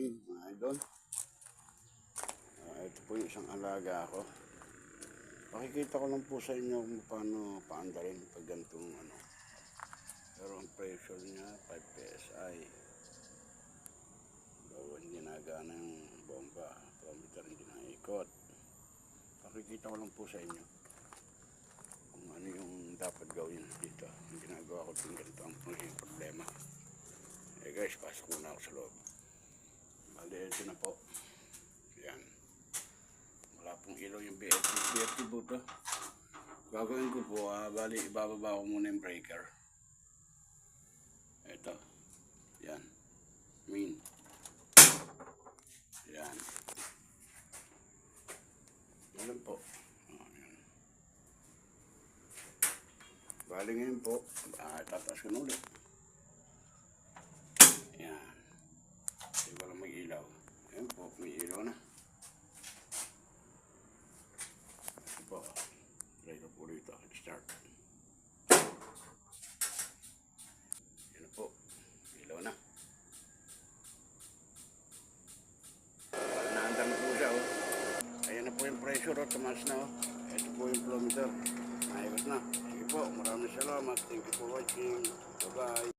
morning mga idol. Ito po yung isang alaga ako. Pakikita ko lang po sa inyo kung paano paandarin pag ganitong Pero ang pressure niya 5 PSI. Bawal ginagana ng bomba. Kilometer hindi naikot. Pakikita ko lang po sa inyo kung ano yung dapat gawin dito. Yung ginagawa ko kung ganito ang problema. Guys, pasok muna ako sa loob. Bali, ito na po. Yan. Wala pong ilaw yung BFT po ito. Gagawin ko po, bali, ibababa ko muna yung breaker. Ito. Yan. Mean. Yan. Yan po. Yan. Bali ngayon po, tataas ko ulit. Yan. Hindi ko lang may ilaw. Ayan po, may ilaw na. Ito po. Try ko po dito. Start. Yan po. Ilaw na. Naandar na po siya. Ayan na po yung pressure. Tumaas na. Ito po yung kilometer. Ayos na. Sige po. Maraming salamat. Thank you for watching. Bye-bye.